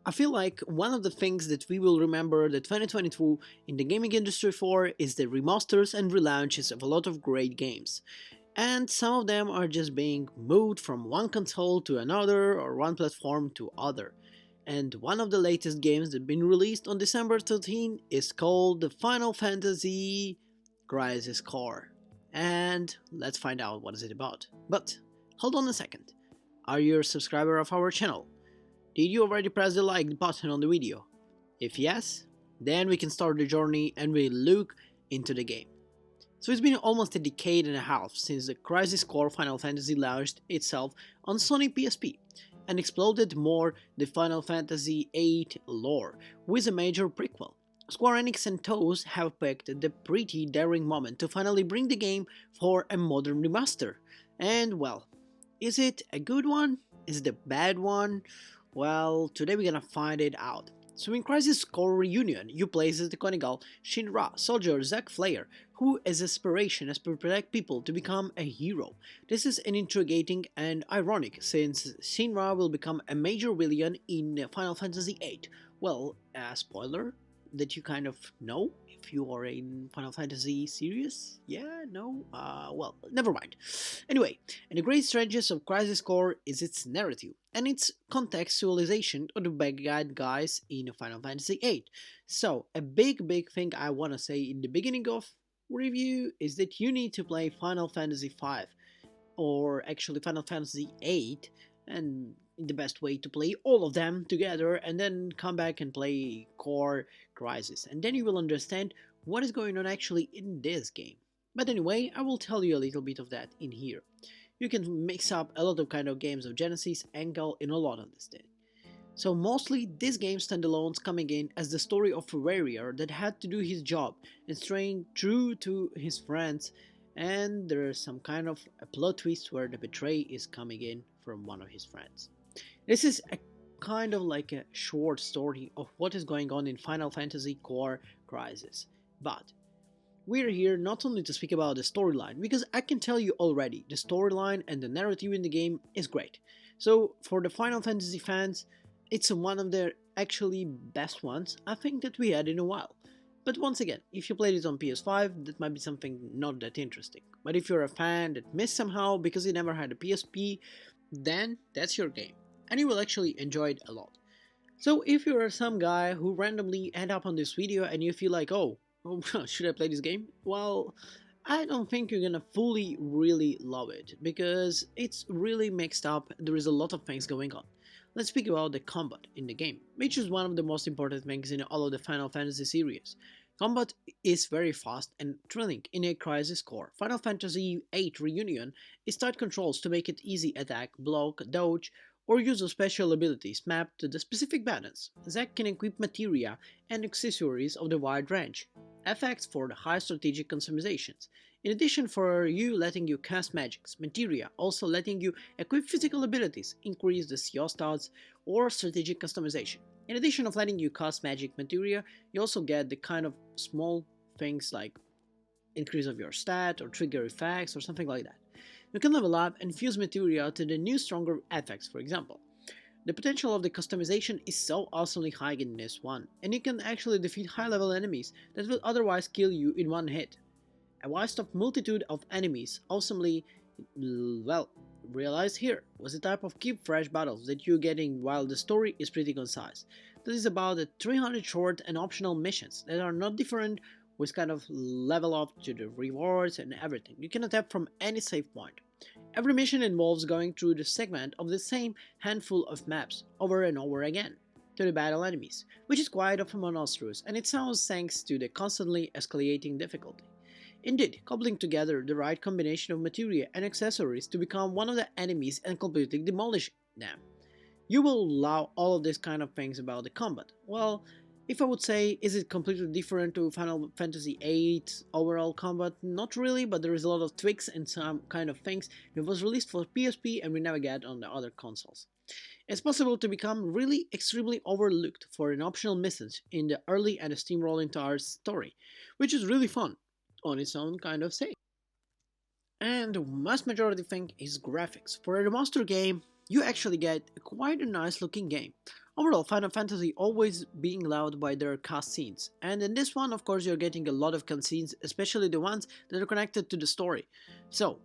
I feel like one of the things that we will remember the 2022 in the gaming industry for is the remasters and relaunches of a lot of great games. And some of them are just being moved from one console to another or one platform to other. And one of the latest games that been released on December 13 is called the Final Fantasy Crisis Core. And let's find out what is it about. But hold on a second. Are you a subscriber of our channel? Did you already press the like button on the video? If yes, then we can start the journey and we look into the game. So it's been almost a decade and a half since the Crisis Core Final Fantasy launched itself on Sony PSP and exploded more the Final Fantasy VIII lore with a major prequel. Square Enix and TOS have picked the pretty daring moment to finally bring the game for a modern remaster. And well, is it a good one? Is it a bad one? Well, today we're gonna find it out. So in Crisis Core Reunion, you play as the conical Shinra soldier Zack Fair, who his aspiration is to protect people to become a hero. This is an intriguing and ironic since Shinra will become a major villain in Final Fantasy VIII. Well, a spoiler that you kind of know if you are in Final Fantasy series? Yeah, no? Well, never mind. Anyway, and the great strength of Crisis Core is its narrative and its contextualization of the bad guys in Final Fantasy VIII. So, a big thing I want to say in the beginning of review is that you need to play Final Fantasy V, or actually Final Fantasy VIII, and the best way to play all of them together and then come back and play Core Crisis, and then you will understand what is going on actually in this game. But anyway, I will tell you a little bit of that in here. You can mix up a lot of kind of games of Genesis, Angle in a lot of this thing. So mostly this game standalones coming in as the story of a warrior that had to do his job and staying true to his friends, and there is some kind of a plot twist where the betray is coming in from one of his friends. This is a kind of like a short story of what is going on in Final Fantasy Core Crisis. But we're here not only to speak about the storyline, because I can tell you already, the storyline and the narrative in the game is great. So for the Final Fantasy fans, it's one of their actually best ones I think that we had in a while. But once again, if you played it on PS5, that might be something not that interesting. But if you're a fan that missed somehow because you never had a PSP, then that's your game, and you will actually enjoy it a lot. So if you're some guy who randomly end up on this video and you feel like, oh, should I play this game? Well, I don't think you're gonna fully really love it, because it's really mixed up, there is a lot of things going on. Let's speak about the combat in the game, which is one of the most important things in all of the Final Fantasy series. Combat is very fast and thrilling in a Crisis Core. Final Fantasy VIII Reunion is tight controls to make it easy attack, block, dodge, or use of special abilities mapped to the specific buttons. Zack can equip materia and accessories of the wide range, effects for the high strategic customizations. In addition for you letting you cast magics, materia also letting you equip physical abilities, increase the CO stats, or strategic customization. In addition of letting you cast magic materia, you also get the kind of small things like increase of your stat or trigger effects or something like that. You can level up and fuse materia to the new stronger effects, for example. The potential of the customization is so awesomely high in this one, and you can actually defeat high level enemies that will otherwise kill you in one hit. A vast of multitude of enemies awesomely, well, realized here was the type of keep fresh battles that you're getting while the story is pretty concise. This is about the 300 short and optional missions that are not different, with kind of level up to the rewards and everything. You can tap from any save point. Every mission involves going through the segment of the same handful of maps over and over again to the battle enemies, which is quite often monstrous, and it sounds thanks to the constantly escalating difficulty. Indeed, coupling together the right combination of materia and accessories to become one of the enemies and completely demolish them. You will love all of these kind of things about the combat. Well, if I would say, is it completely different to Final Fantasy VIII overall combat? Not really, but there is a lot of tweaks and some kind of things that was released for PSP and we never get on the other consoles. It's possible to become really extremely overlooked for an optional message in the early and steamrolling towards story, which is really fun on its own kind of sake. And the vast majority thing is graphics. For a remaster game, you actually get quite a nice looking game. Overall, Final Fantasy always being loved by their cutscenes, and in this one, of course, you're getting a lot of cutscenes, especially the ones that are connected to the story. So,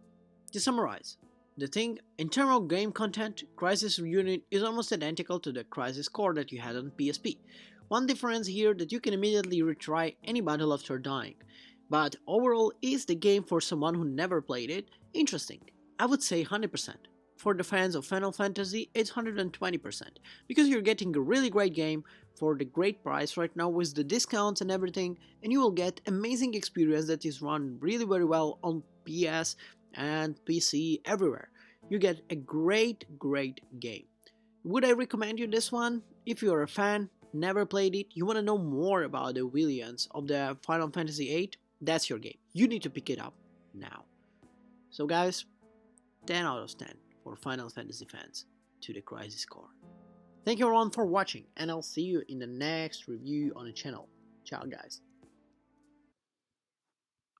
to summarize, the thing, in terms of game content, Crisis Reunion is almost identical to the Crisis Core that you had on PSP. One difference here that you can immediately retry any battle after dying. But overall, is the game for someone who never played it interesting? I would say 100%. For the fans of Final Fantasy, it's 120%, because you're getting a really great game for the great price right now with the discounts and everything, and you will get amazing experience that is run really very well on PS and PC everywhere. You get a great game. Would I recommend you this one? If you're a fan, never played it, you want to know more about the villains of the Final Fantasy VIII, that's your game. You need to pick it up now. So guys, 10 out of 10 for Final Fantasy fans to the Crisis Core. Thank you everyone for watching, and I'll see you in the next review on the channel. Ciao guys.